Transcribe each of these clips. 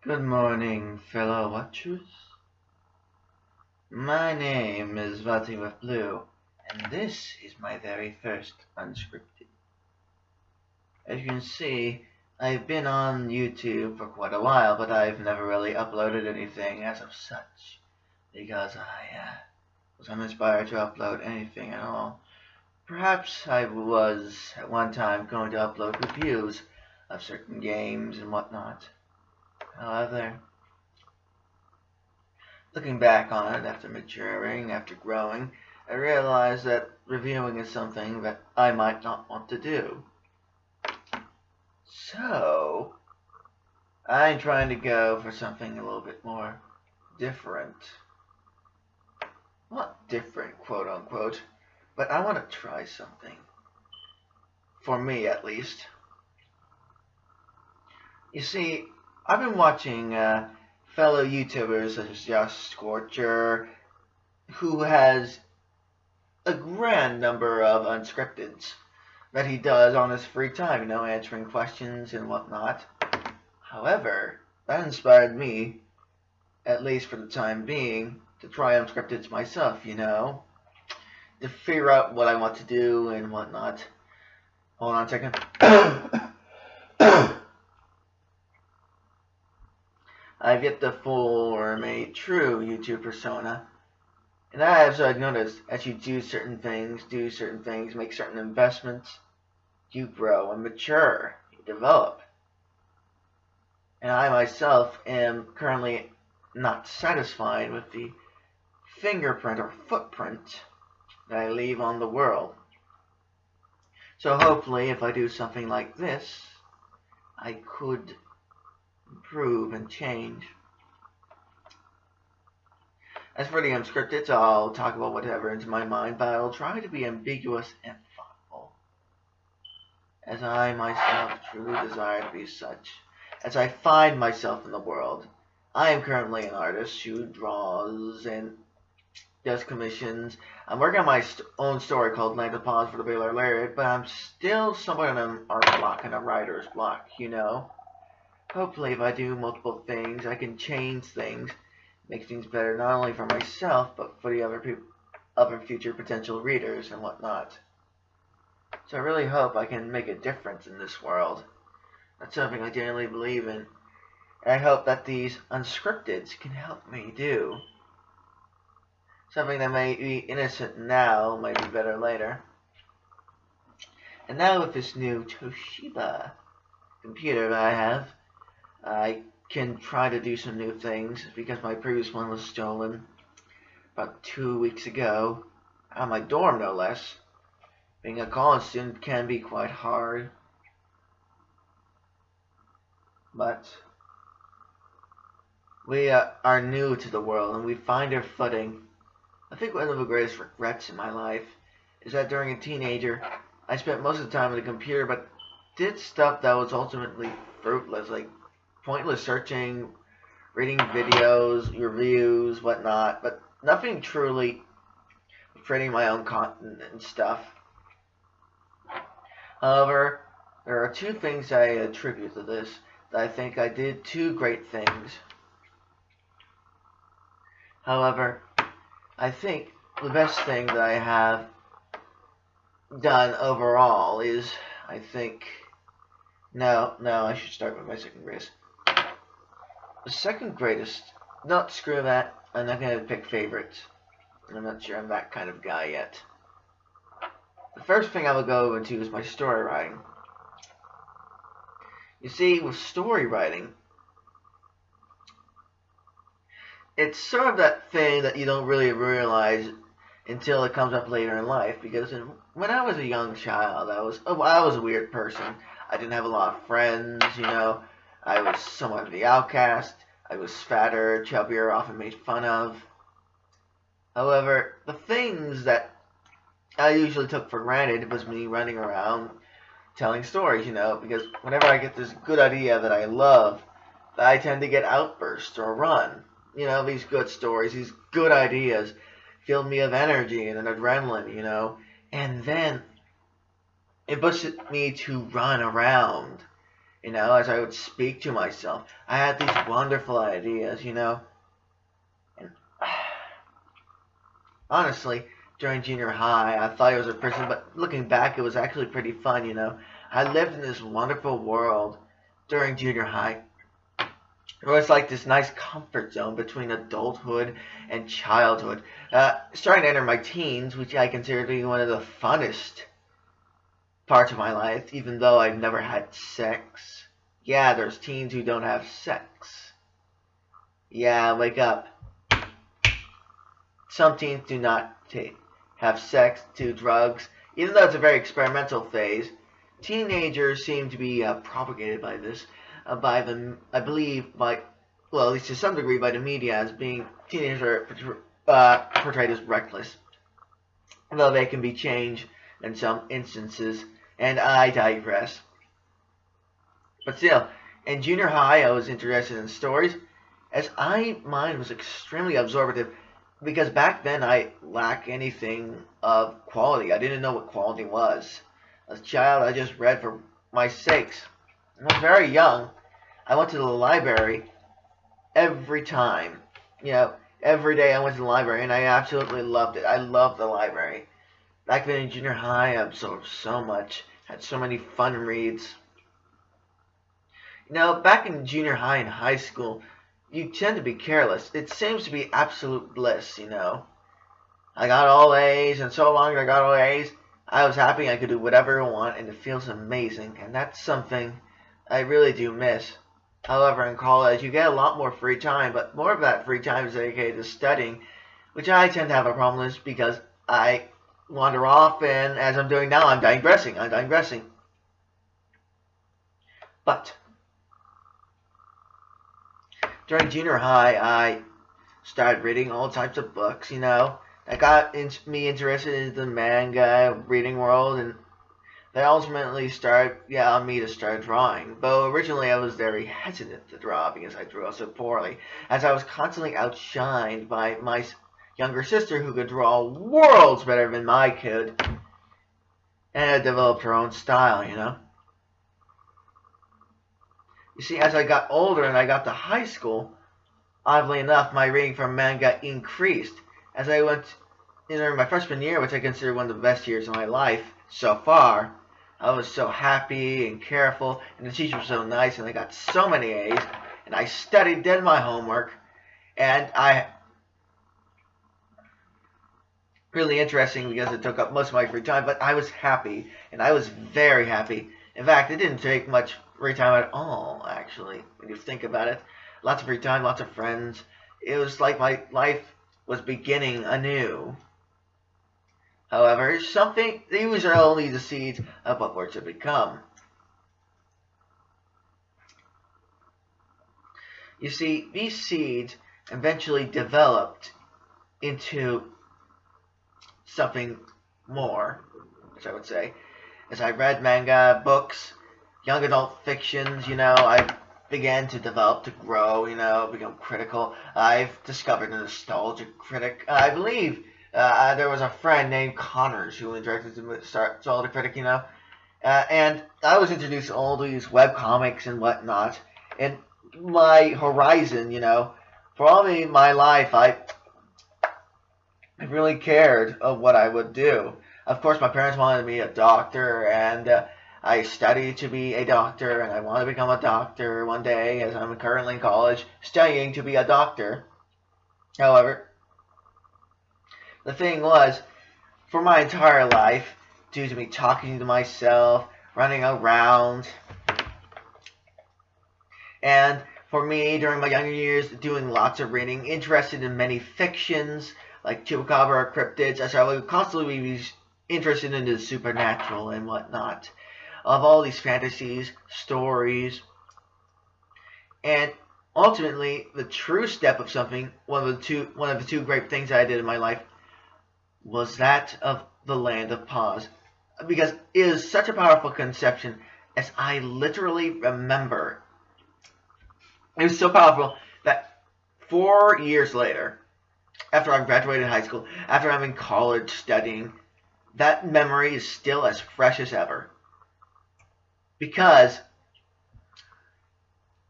Good morning, fellow watchers. My name is Vaati with Blue, and this is my very first unscripted. As you can see, I've been on YouTube for quite a while, but I've never really uploaded anything as of such, because I was uninspired to upload anything at all. Perhaps I was, at one time, going to upload reviews of certain games and whatnot. However, looking back on it after maturing, after growing, I realized that reviewing is something that I might not want to do. So, I'm trying to go for something a little bit more different. Not different, quote unquote, but I want to try something. For me, at least. You see, I've been watching fellow YouTubers such as Josh Scorcher, who has a grand number of unscripteds that he does on his free time, answering questions and whatnot. However, that inspired me, at least for the time being, to try unscripteds myself, to figure out what I want to do and whatnot. Hold on a second. I've yet to form a true YouTube persona. And as I've noticed, as you do certain things, make certain investments, you grow and mature, you develop. And I myself am currently not satisfied with the fingerprint or footprint that I leave on the world. So hopefully, if I do something like this, I could improve and change. As for the unscripted, I'll talk about whatever into my mind, but I'll try to be ambiguous and thoughtful, as I myself truly desire to be such. As I find myself in the world, I am currently an artist who draws and does commissions. I'm working on my own story called Land of Pause for the Baylor Lariat, but I'm still somewhat in an art block and a writer's block, Hopefully, if I do multiple things, I can change things, make things better not only for myself, but for the other future potential readers and whatnot. So I really hope I can make a difference in this world. That's something I genuinely believe in. And I hope that these unscripteds can help me do. Something that may be innocent now, might be better later. And now with this new Toshiba computer that I have, I can try to do some new things, because my previous one was stolen about 2 weeks ago, out of my dorm no less. Being a college student can be quite hard, but we are new to the world and we find our footing. I think one of the greatest regrets in my life is that during a teenager, I spent most of the time on the computer, but did stuff that was ultimately fruitless, like pointless searching, reading videos, reviews, whatnot, but nothing truly creating my own content and stuff. However, there are two things I attribute to this, that I think I did two great things. However, I think the best thing that I have done overall is, I should start with my second greatest. The second greatest, not screw that, I'm not going to pick favorites. I'm not sure I'm that kind of guy yet. The first thing I will go over to is my story writing. You see, with story writing, it's sort of that thing that you don't really realize until it comes up later in life, because when I was a young child, I was a weird person. I didn't have a lot of friends, I was somewhat of the outcast. I was fatter, chubbier, often made fun of. However, the things that I usually took for granted was me running around telling stories, because whenever I get this good idea that I love, I tend to get outbursts or run. These good stories, these good ideas fill me of energy and an adrenaline, and then it pushes me to run around as I would speak to myself. I had these wonderful ideas, and honestly, during junior high, I thought it was a prison, but looking back, it was actually pretty fun. I lived in this wonderful world during junior high. It was like this nice comfort zone between adulthood and childhood. Starting to enter my teens, which I consider to be one of the funnest parts of my life, even though I've never had sex. Yeah, there's teens who don't have sex. Yeah, wake up. Some teens do not have sex, do drugs. Even though it's a very experimental phase, teenagers seem to be propagated by this, I believe, well, at least to some degree, by the media as being teenagers are portrayed as reckless, though they can be changed in some instances, and I digress. But still, in junior high, I was interested in stories, as mine was extremely absorptive, because back then I lacked anything of quality. I didn't know what quality was. As a child, I just read for my sakes. When I was very young, I went to the library every time. Every day I went to the library, and I absolutely loved it. I loved the library. Back then in junior high, I absorbed so much, had so many fun reads. Back in junior high and high school, you tend to be careless. It seems to be absolute bliss. I got all A's, and so long as I got all A's, I was happy. I could do whatever I want, and it feels amazing, and that's something I really do miss. However, in college, you get a lot more free time, but more of that free time is dedicated to studying, which I tend to have a problem with because I wander off, and as I'm doing now, I'm digressing. But during junior high, I started reading all types of books, that got me interested in the manga reading world, and that ultimately started me to start drawing. Though originally I was very hesitant to draw because I drew so poorly, as I was constantly outshined by my younger sister who could draw worlds better than I could, and had developed her own style. You see, as I got older and I got to high school, oddly enough, my reading for manga increased. As I went in my freshman year, which I consider one of the best years of my life so far, I was so happy and careful, and the teacher was so nice, and I got so many A's, and I studied, did my homework, and really interesting because it took up most of my free time, but I was happy, and I was very happy. In fact, it didn't take much free time at all, actually, when you think about it. Lots of free time, lots of friends. It was like my life was beginning anew. However, these are only the seeds of what were to become. You see, these seeds eventually developed into something more, as I would say. As I read manga, books, young adult fictions, I began to develop, to grow, become critical. I've discovered a nostalgic critic. I believe there was a friend named Connors who directed the nostalgic critic, and I was introduced to all these web comics and whatnot. And my horizon, for all my life, I really cared of what I would do. Of course, my parents wanted me a doctor, and I studied to be a doctor, and I want to become a doctor one day, as I'm currently in college, studying to be a doctor. However, the thing was, for my entire life, due to me talking to myself, running around, and for me, during my younger years, doing lots of reading, interested in many fictions, like Chupacabra or cryptids, as I would constantly be interested in the supernatural and whatnot, of all these fantasies, stories, and ultimately, the true step of something, one of the two great things that I did in my life, was that of the Land of Pause, because it is such a powerful conception, as I literally remember. It was so powerful that 4 years later, after I graduated high school, after I'm in college studying, that memory is still as fresh as ever. Because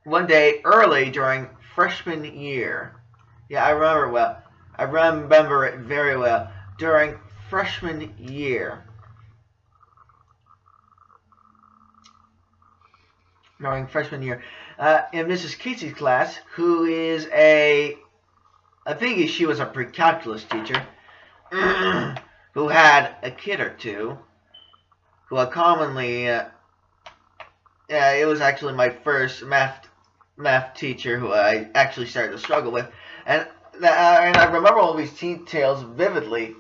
one day early during freshman year. Yeah, I remember well. I remember it very well. During freshman year. During freshman year. In Mrs. Casey's class, who is I think she was a pre-calculus teacher, who had a kid or two, who I commonly, it was actually my first math teacher who I actually started to struggle with, and I remember all these details vividly.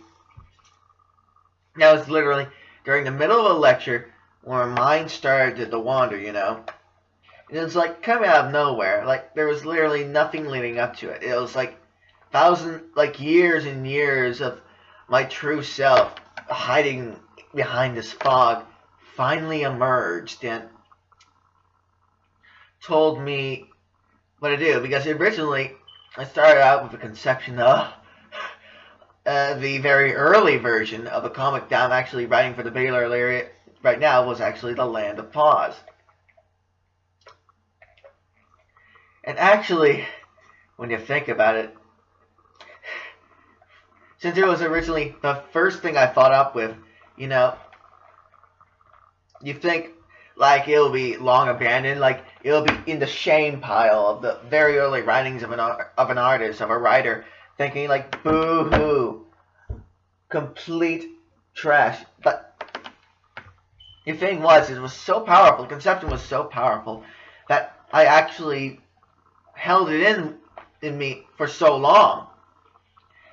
That was literally during the middle of a lecture where my mind started to wander, you know. And it was like coming out of nowhere. Like there was literally nothing leading up to it. It was like years and years of my true self hiding behind this fog finally emerged and told me what to do. Because originally I started out with a conception of the very early version of a comic that I'm actually writing for the Baylor area right now was actually The Land of Pause. And actually, when you think about it, since it was originally the first thing I thought up with, you know, you think like it'll be long abandoned, like it'll be in the shame pile of the very early writings of an artist, of a writer, thinking like, boo-hoo, complete trash. But the thing was, it was so powerful, the conception was so powerful, that I actually held it in me for so long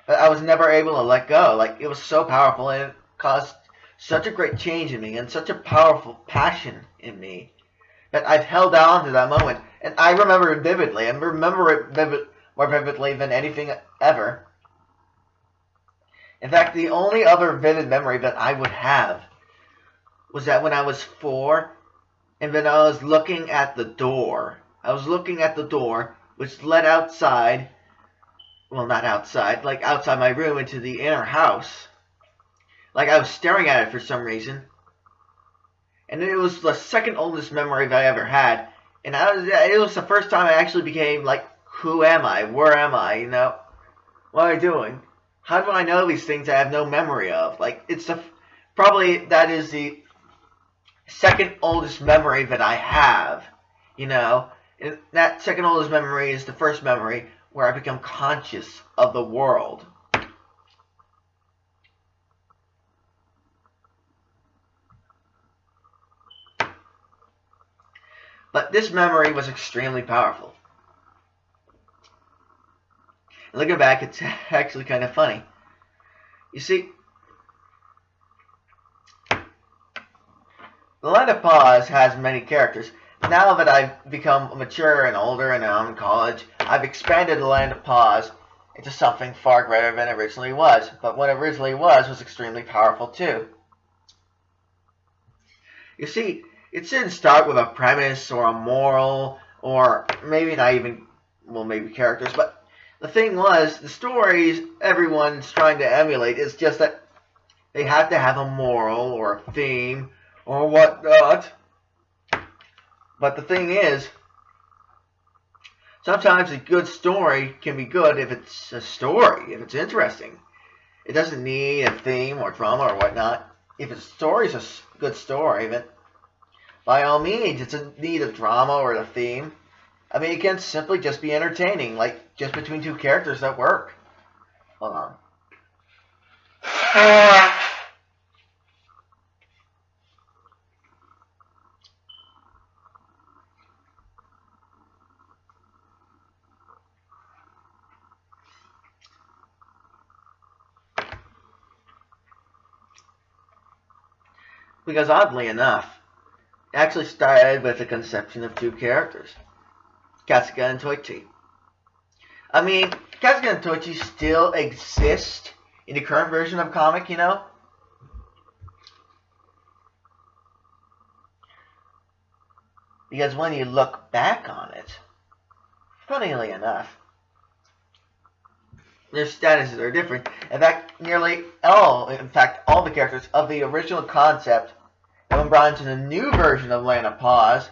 that I was never able to let go. Like, it was so powerful, and it caused such a great change in me and such a powerful passion in me that I've held on to that moment. And I remember it vividly. I remember it more vividly than anything ever. In fact, the only other vivid memory that I would have was that when I was 4, and then I was looking at the door. I was looking at the door, which led outside, well, not outside, like outside my room into the inner house. Like I was staring at it for some reason. And it was the second oldest memory that I ever had. And it was the first time I actually became like, who am I? Where am I? You know? What am I doing? How do I know these things I have no memory of? Like, it's probably that is the second oldest memory that I have. You know? And that second oldest memory is the first memory where I become conscious of the world. But this memory was extremely powerful. And looking back, it's actually kind of funny. You see, The Land of Pause has many characters. Now that I've become mature and older and I'm in college, I've expanded The Land of Pause into something far greater than it originally was. But what it originally was extremely powerful too. You see, it didn't start with a premise or a moral or maybe not even, well, maybe characters. But the thing was, the stories everyone's trying to emulate is just that they have to have a moral or a theme or whatnot. But the thing is, sometimes a good story can be good if it's a story, if it's interesting. It doesn't need a theme or drama or whatnot. If a story's a good story, then by all means, it doesn't need a drama or a theme. I mean, it can simply just be entertaining, like just between two characters that work. Hold on. Because oddly enough, it actually started with the conception of two characters, Kasuga and Toichi. I mean, Kasuga and Toichi still exist in the current version of comic, you know? Because when you look back on it, funnily enough, their statuses are different. In fact, all the characters of the original concept have been brought into the new version of Land of Pause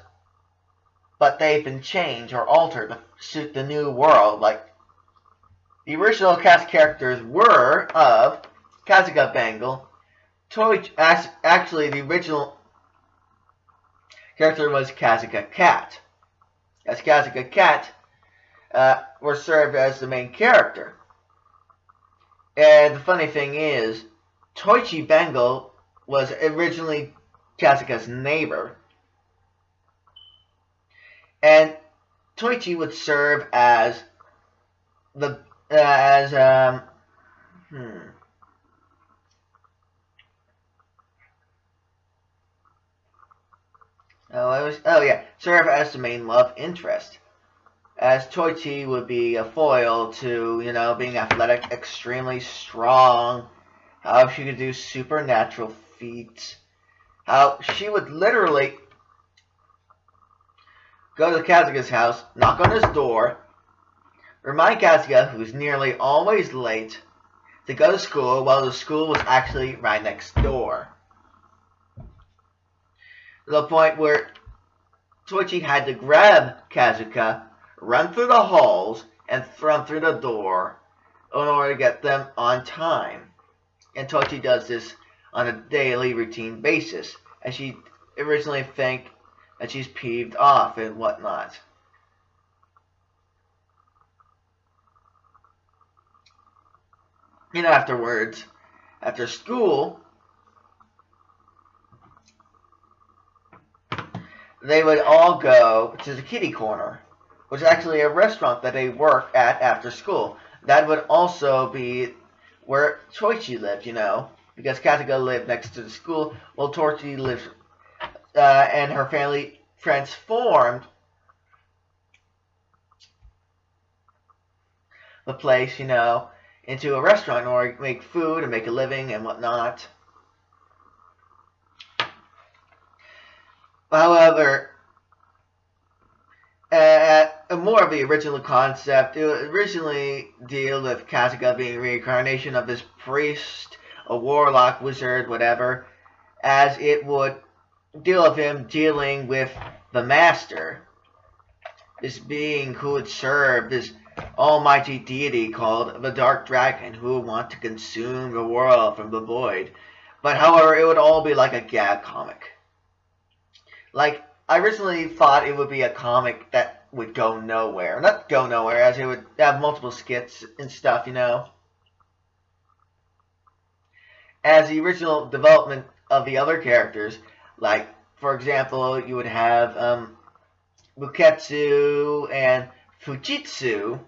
but they've been changed or altered to suit the new world. Like, the original cast characters were of Kazuka Bangle. Actually, the original character was Kazuka Cat. As Kazuka Cat were served as the main character. And the funny thing is, Toichi Bangle was originally Kazuka's neighbor. And Toichi would serve as the serve as the main love interest. As Toichi would be a foil to, being athletic, extremely strong, how she could do supernatural feats, how she would literally go to Kazuka's house, knock on his door, remind Kazuka, who's nearly always late, to go to school while the school was actually right next door. To the point where Toichi had to grab Kazuka, run through the halls, and run through the door in order to get them on time. And Toichi does this on a daily routine basis, as she originally think that she's peeved off and whatnot. And afterwards, after school, they would all go to the kitty corner, which is actually a restaurant that they work at after school. That would also be where Toichi lived, because Kazuka lived next to the school, while Toichi lived, and her family transformed the place, into a restaurant or make food and make a living and whatnot. However, more of the original concept, it would originally deal with Kazuka being reincarnation of this priest, a warlock, wizard, whatever, as it would deal with him dealing with the master, this being who would serve this almighty deity called the Dark Dragon, who would want to consume the world from the void. But however, it would all be like a gag comic. Like, I originally thought it would be a comic that would go nowhere. Not go nowhere, as it would have multiple skits and stuff, As the original development of the other characters, like, for example, you would have Buketsu and Fujitsu.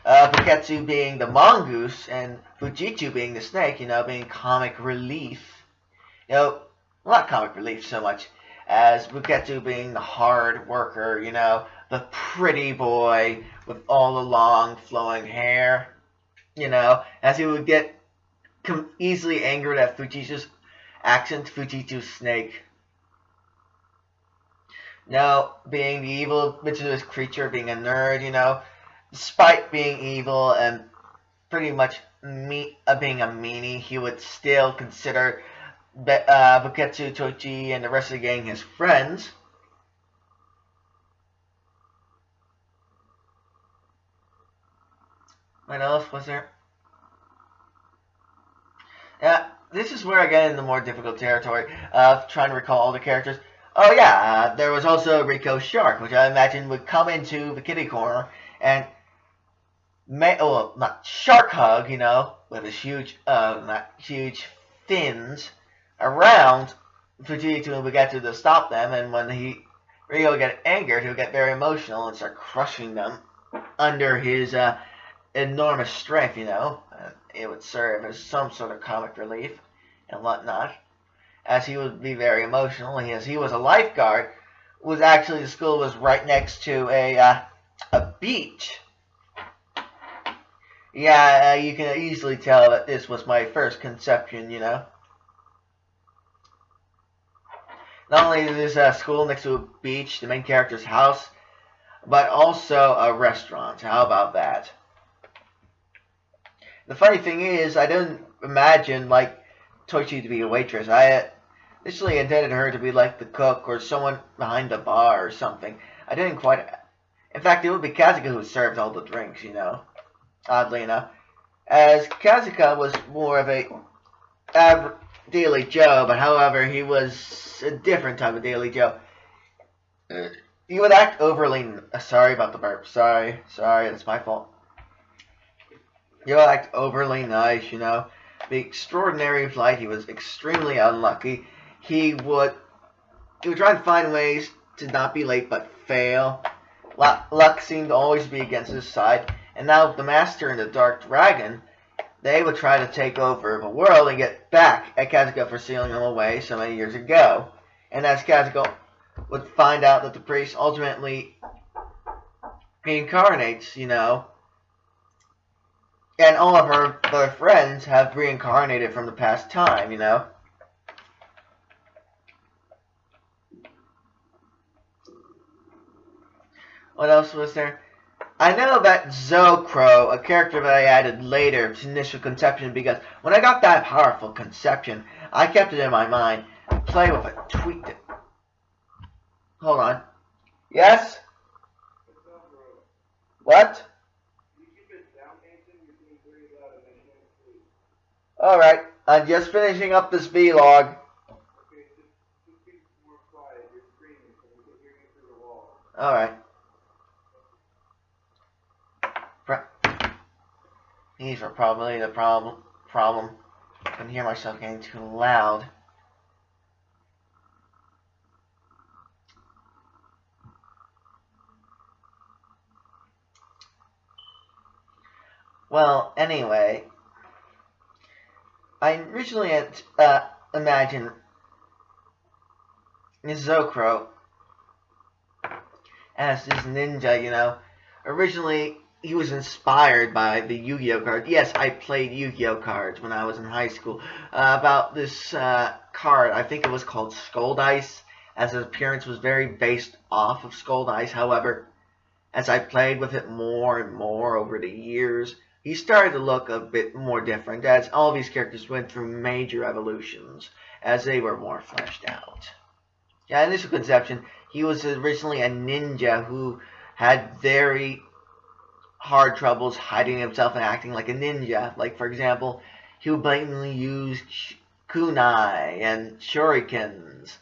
Buketsu being the mongoose and Fujitsu being the snake, being comic relief. Not comic relief so much as Buketsu being the hard worker, the pretty boy with all the long flowing hair, as he would get easily angered at Fujitsu's accent, Fujitsu's snake. Being the evil, mischievous creature, being a nerd, despite being evil and pretty much being a meanie, he would still consider Buketsu, Toichi, and the rest of the gang his friends. What else was there? This is where I get into more difficult territory of trying to recall all the characters. Oh yeah, there was also Rico Shark, which I imagine would come into the kitty corner and not shark hug, with his huge fins around Fujitsu and Buketsu to stop them, and when Rico would get angered, he would get very emotional and start crushing them under his enormous strength, It would serve as some sort of comic relief and whatnot, as he would be very emotional. As he was a lifeguard, the school was right next to a beach. Yeah, you can easily tell that this was my first conception, Not only is this school next to a beach, the main character's house, but also a restaurant. How about that? The funny thing is, I didn't imagine, Toichi to be a waitress. Initially, I intended her to be like the cook or someone behind the bar or something. I didn't quite. In fact, it would be Kazuka who served all the drinks, you know. Oddly enough, as Kazuka was more of a Daily Joe, but however, he was a different type of Daily Joe. He would act overly. Sorry about the burp. Sorry, it's my fault. He would act overly nice, you know. The extraordinary flight, he was extremely unlucky. He would try to find ways to not be late but fail. Luck seemed to always be against his side. And now the Master and the Dark Dragon, they would try to take over the world and get back at Kazuka for sealing them away so many years ago. And as Kazuka would find out that the priest ultimately reincarnates, you know, and all of her friends have reincarnated from the past time, you know. What else was there? I know that Zocro, a character that I added later to initial conception, because when I got that powerful conception, I kept it in my mind, played with it, tweaked it. Hold on. Yes? What? Alright, I'm just finishing up this vlog. Alright. These are probably the problem. I can hear myself getting too loud. Well, anyway, I originally had imagined Zocro as this ninja, you know. Originally, he was inspired by the Yu-Gi-Oh card. Yes, I played Yu-Gi-Oh cards when I was in high school. About this card, I think it was called Skull Dice, as his appearance was very based off of Skull Dice. However, as I played with it more and more over the years, he started to look a bit more different, as all these characters went through major evolutions as they were more fleshed out. Yeah, initial conception, he was originally a ninja who had very hard troubles hiding himself and acting like a ninja. Like, for example, he would blatantly use kunai and shurikens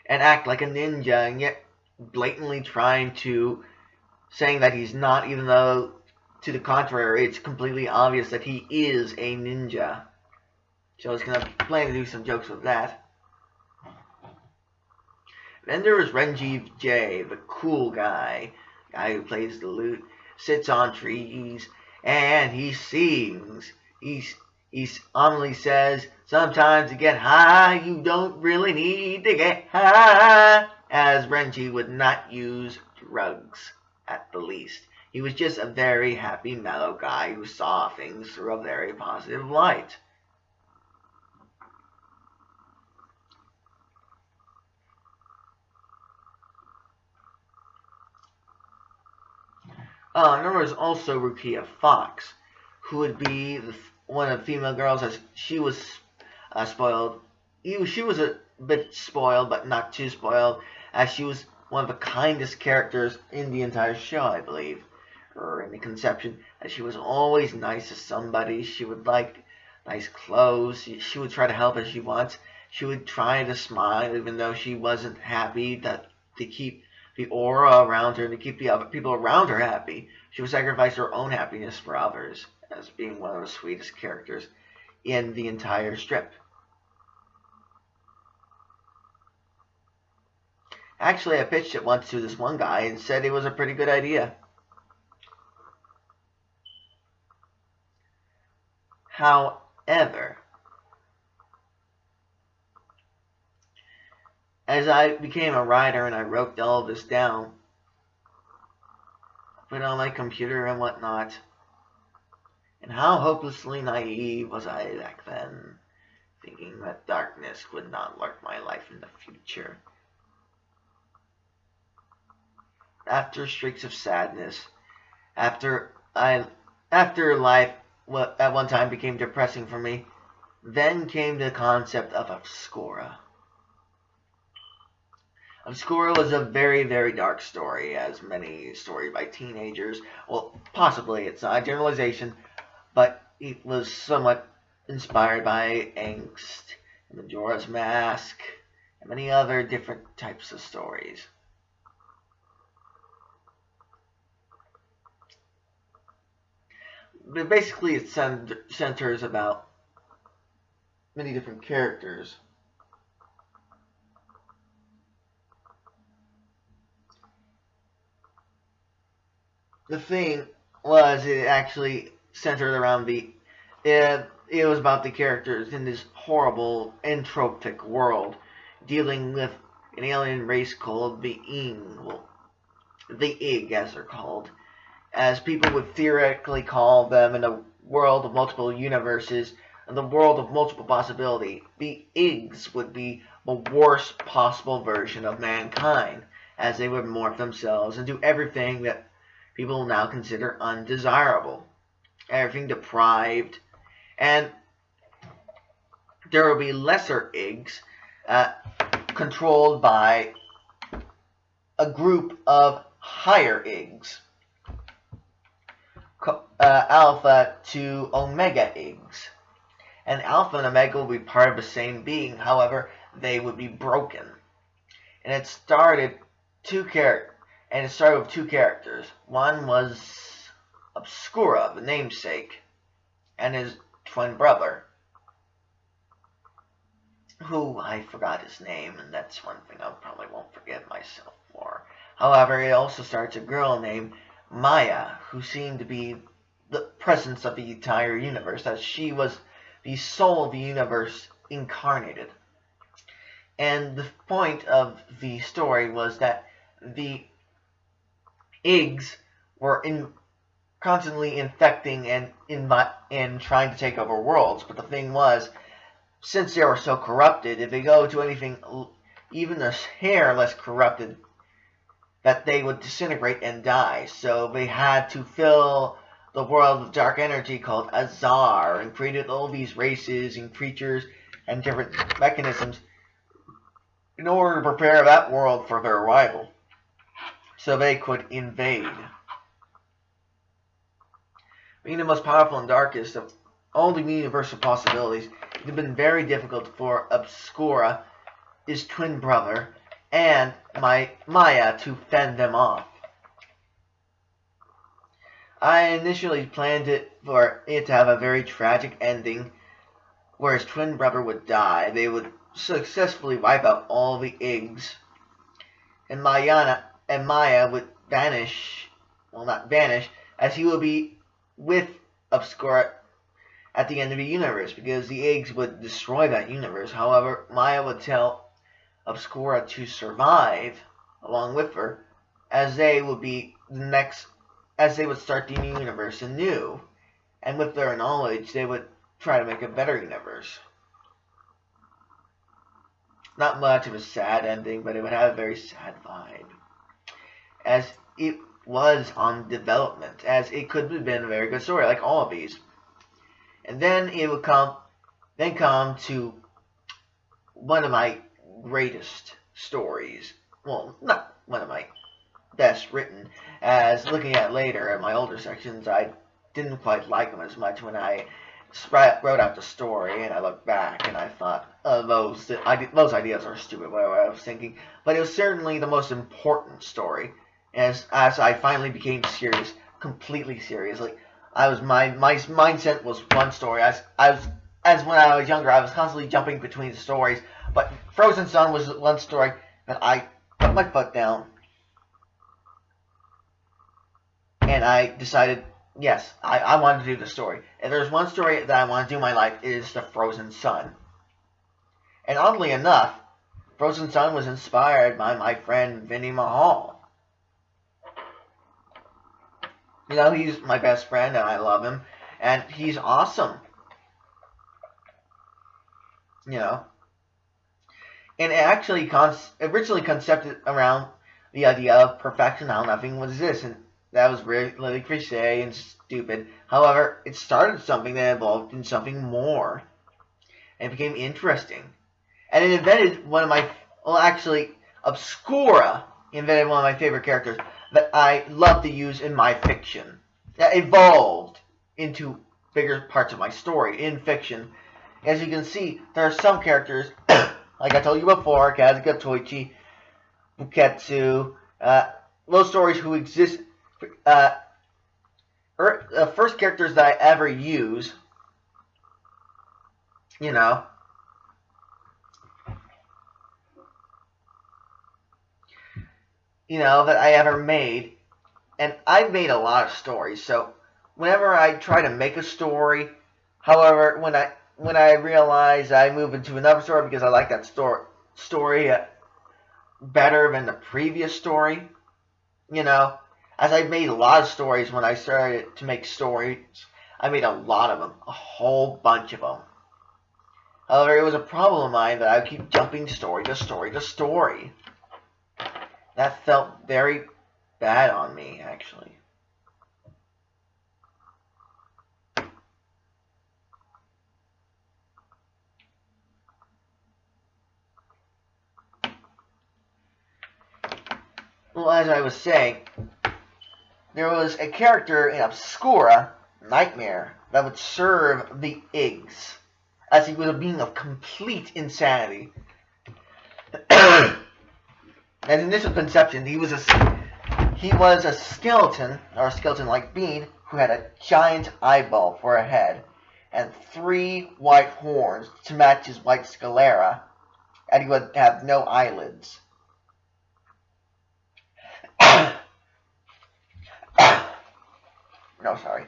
and act like a ninja, and yet blatantly trying to saying that he's not, even though to the contrary, it's completely obvious that he is a ninja. So I was going to plan to do some jokes with that. Then there was Renji J, the cool guy who plays the lute, sits on trees, and he sings. He commonly says, sometimes to get high, you don't really need to get high, as Renji would not use drugs, at the least. He was just a very happy, mellow guy who saw things through a very positive light. There was also Rukia Fox, who would be one of the female girls, as she was spoiled. She was a bit spoiled, but not too spoiled, as she was one of the kindest characters in the entire show, I believe, or in the conception, as she was always nice to somebody. She would like nice clothes. She would try to help as she wants. She would try to smile, even though she wasn't happy, to keep the aura around her and to keep the other people around her happy. She would sacrifice her own happiness for others, as being one of the sweetest characters in the entire strip. Actually, I pitched it once to this one guy and said it was a pretty good idea. However, as I became a writer and I wrote all this down, put it on my computer and whatnot, and how hopelessly naive was I back then, thinking that darkness would not lurk my life in the future. After streaks of sadness, after life at one time became depressing for me, Then came the concept of Obscura. Obscura was a very, very dark story, as many stories by teenagers. Well, possibly it's not a generalization, but it was somewhat inspired by angst, and Majora's Mask, and many other different types of stories. But basically, it centers about many different characters. The thing was, it actually centered around it was about the characters in this horrible entropic world dealing with an alien race called the Ing, well, the Ig as they're called, as people would theoretically call them in a world of multiple universes, in the world of multiple possibility. The Igs would be the worst possible version of mankind, as they would morph themselves and do everything that people now consider undesirable, everything deprived, and there will be lesser Igs controlled by a group of higher Igs, Alpha to Omega Igs. And Alpha and Omega will be part of the same being, however, they would be broken. And it started with two characters. One was Obscura, the namesake, and his twin brother, who I forgot his name, and that's one thing I probably won't forgive myself for. However, it also starts a girl named Maya, who seemed to be the presence of the entire universe, as she was the soul of the universe incarnated. And the point of the story was that the Igs were constantly infecting and trying to take over worlds. But the thing was, since they were so corrupted, if they go to anything even a hair less corrupted, that they would disintegrate and die. So they had to fill the world with dark energy called Azar, and created all these races and creatures and different mechanisms in order to prepare that world for their arrival, so they could invade. Being the most powerful and darkest of all the universal possibilities, it had been very difficult for Obscura, his twin brother, and Maya to fend them off. I initially planned for it to have a very tragic ending, where his twin brother would die. They would successfully wipe out all the Igs, and Maya would vanish. Well, not vanish, as he would be with Obscura at the end of the universe, because the Igs would destroy that universe. However, Maya would tell Obscura to survive along with her, as they would start the new universe anew, and with their knowledge, they would try to make a better universe. Not much of a sad ending, but it would have a very sad vibe, as it was on development, as it could have been a very good story, like all of these. And then it would come to one of my greatest stories. Well, not one of my best written, as looking at later in my older sections, I didn't quite like them as much when I wrote out the story, and I looked back and I thought, those ideas are stupid, what I was thinking. But it was certainly the most important story, as I finally became serious, completely serious. Like, my mindset was one story. As when I was younger, I was constantly jumping between the stories. But Frozen Sun was one story that I put my foot down, and I decided, yes, I want to do the story. If there's one story that I want to do in my life, it is the Frozen Sun. And oddly enough, Frozen Sun was inspired by my friend Vinny Mahal. You know, he's my best friend, and I love him, and he's awesome. You know. And it actually originally concepted around the idea of perfection, how nothing would exist, and that was really cliche and stupid. However, it started something that evolved into something more. and it became interesting. And it invented one of my, well, actually, Obscura invented one of my favorite characters that I love to use in my fiction. That evolved into bigger parts of my story in fiction. As you can see, there are some characters, like I told you before, Kazuka, Toichi, Buketsu, those stories who exist. The first characters that I ever use, you know, that I ever made. And I've made a lot of stories, so whenever I try to make a story, however, when I realize I move into another story because I like that story better than the previous story, as I've made a lot of stories when I started to make stories, I made a lot of them, a whole bunch of them. However, it was a problem of mine that I would keep jumping story to story to story. That felt very bad on me, actually. Well, as I was saying, there was a character in Obscura, Nightmare, that would serve the Iggs, as he was a being of complete insanity. As in this conception, he was a skeleton, or a skeleton-like being, who had a giant eyeball for a head, and 3 white horns to match his white sclera, and he would have no eyelids. No, sorry.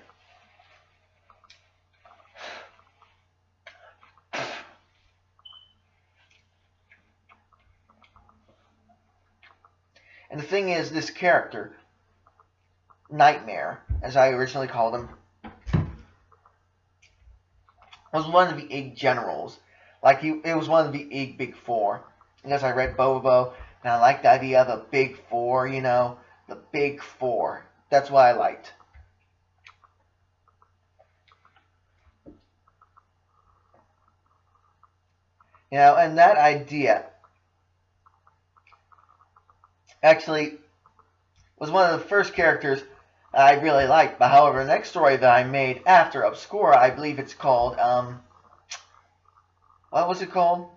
And the thing is, this character, Nightmare, as I originally called him, was one of the Igg generals. It was one of the Igg Big Four. Because I read Bobo, and I liked the idea of a Big Four, the Big Four. That's what I liked. And that idea actually was one of the first characters I really liked. But however, the next story that I made after Obscura, I believe it's called, what was it called?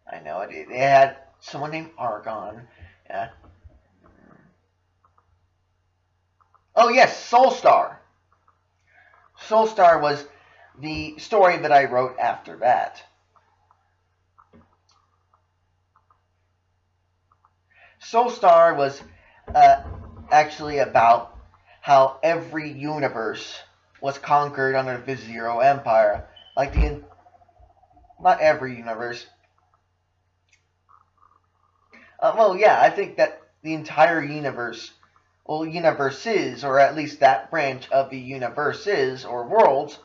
I know it. It had someone named Argon. Yeah. Oh yes, Soulstar. Soulstar was the story that I wrote after that. Soulstar was actually about how every universe was conquered under the Zero Empire. Not every universe. Well, yeah, I think that the entire universe, well, universes, or at least that branch of the universes or worlds,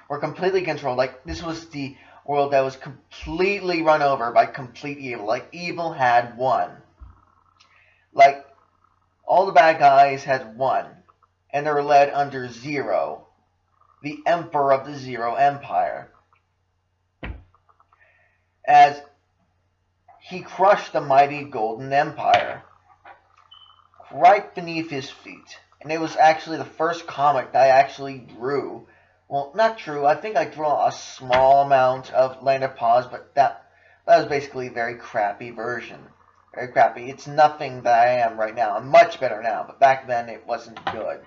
were completely controlled. This was the world that was completely run over by complete evil. Evil had won. All the bad guys had won, and they were led under Zero, the Emperor of the Zero Empire, as he crushed the mighty Golden Empire right beneath his feet. And it was actually the first comic that I actually drew. Well, not true. I think I drew a small amount of Land of Pause, but that was basically a very crappy version. Very crappy. It's nothing that I am right now. I'm much better now, but back then it wasn't good.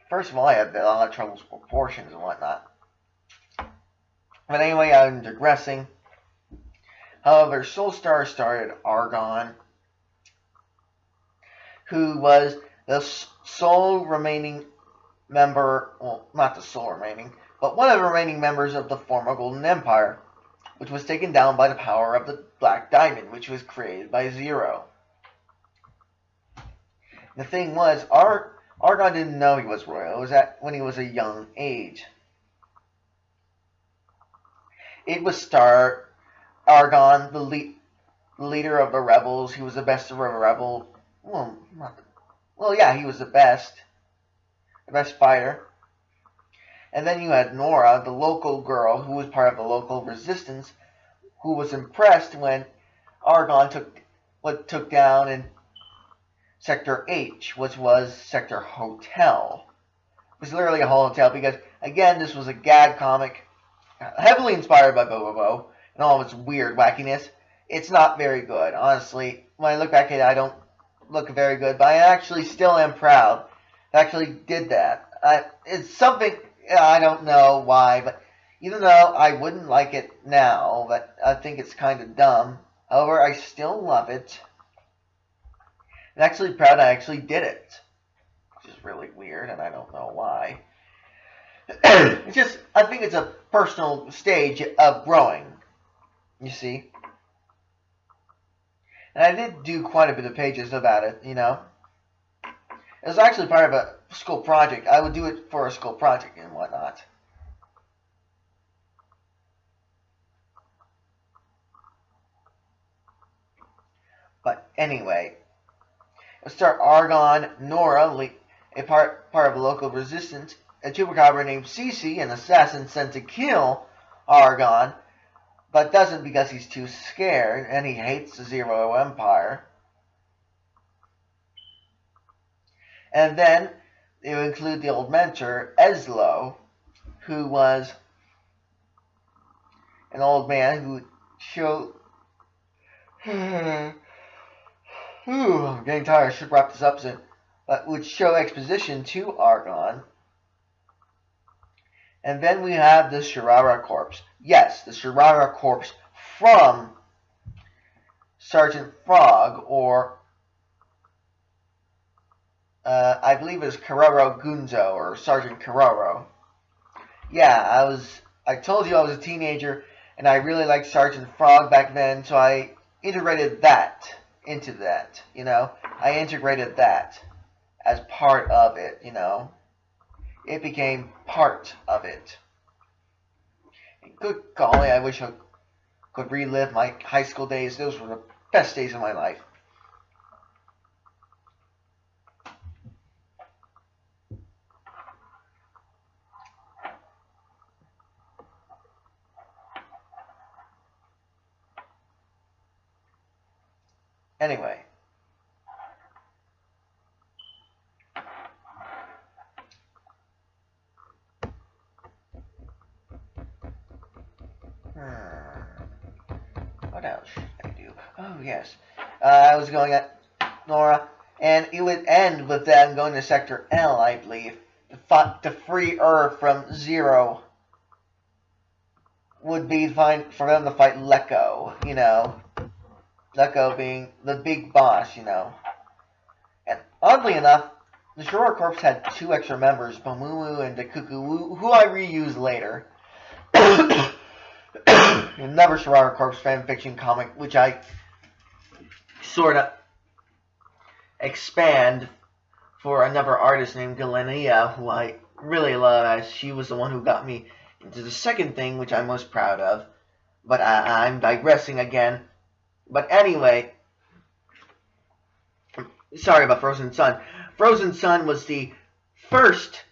First of all, I had a lot of trouble with proportions and whatnot. But anyway, I'm digressing. However, Soulstar started Argon, who was the sole remaining member, well, not the sole remaining, but one of the remaining members of the former Golden Empire, which was taken down by the power of the Black Diamond, which was created by Zero. The thing was, Argon didn't know he was royal. It was when he was a young age. It was Argon, the leader of the rebels. He was the best of a rebel. Well, yeah, he was the best. the best fighter. And then you had Nora, the local girl who was part of the local resistance, who was impressed when Argon took down in Sector H, which was Sector Hotel. It was literally a hotel because, again, this was a gag comic, heavily inspired by Bobobo and all of its weird wackiness. It's not very good, honestly. When I look back at it, I don't look very good, but I actually still am proud. I actually did that. It's something, I don't know why, but even though I wouldn't like it now, but I think it's kind of dumb. However, I still love it. I'm actually proud I actually did it, which is really weird, and I don't know why. It's just, I think it's a personal stage of growing, you see. And I did do quite a bit of pages about it, you know. It was actually part of a school project. I would do it for a school project and whatnot. But anyway, let's start Argon, Nora, a part of a local resistance, a chupacabra named Cece, an assassin sent to kill Argon, but doesn't because he's too scared and he hates the Zero Empire. And then you include the old mentor, Eslo, who was an old man who showed... I'm getting tired. I should wrap this up soon. But would show exposition to Argon. And then we have the Shirara Corpse. Yes, the Shirara Corpse from Sergeant Frog, or I believe it was Karoro Gunzo, or Sergeant Karoro. Yeah, I told you I was a teenager, and I really liked Sergeant Frog back then, so I integrated that into that, you know. I integrated that as part of it, you know. It became part of it. And good golly, I wish I could relive my high school days. Those were the best days of my life. Anyway. What else should I do? Oh, yes. I was going at Nora, and it would end with them going to Sector L, I believe, to free Earth from Zero. Would be fine for them to fight Lecco, you know. Lecco being the big boss, you know. And oddly enough, the Shirara Corps had 2 extra members, Pomumu and Dekuku, who I reused later. Another Shirara Corps fanfiction comic, which I sort of expand for another artist named Galenia, who I really love, as she was the one who got me into the second thing, which I'm most proud of. But I'm digressing again. But anyway, sorry about Frozen Sun. Frozen Sun was the first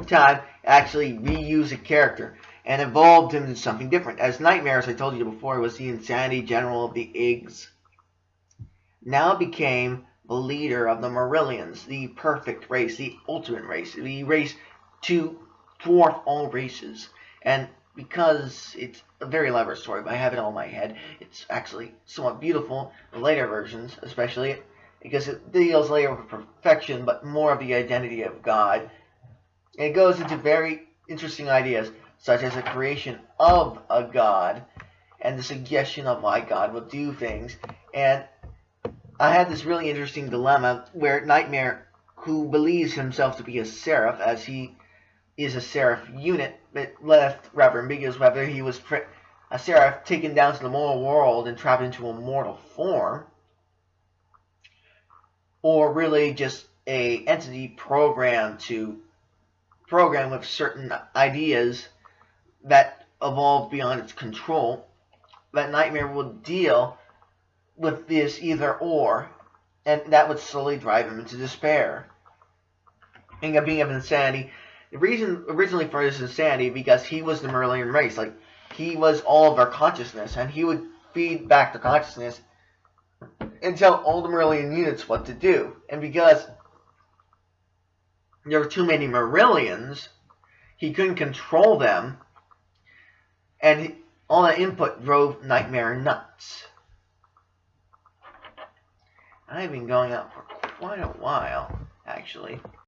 time I actually reused a character and evolved him into something different. As Nightmare, as I told you before, was the insanity general of the Iggs. Now became the leader of the Marillions, the perfect race, the ultimate race, the race to dwarf all races. And because it's a very elaborate story, but I have it all in my head, it's actually somewhat beautiful, the later versions especially, because it deals later with perfection, but more of the identity of God. And it goes into very interesting ideas, such as the creation of a God, and the suggestion of why God will do things. And I had this really interesting dilemma where Nightmare, who believes himself to be a seraph, as he is a seraph unit, it left rather ambiguous whether he was a seraph taken down to the mortal world and trapped into a mortal form, or really just a entity programmed with certain ideas that evolved beyond its control. That Nightmare would deal with this either or, and that would slowly drive him into despair. and being of insanity. The reason originally for this insanity because he was the Merlian race. Like, he was all of our consciousness, and he would feed back the consciousness and tell all the Merlian units what to do. And because there were too many Merlians, he couldn't control them, and all that input drove Nightmare nuts. I've been going out for quite a while, actually.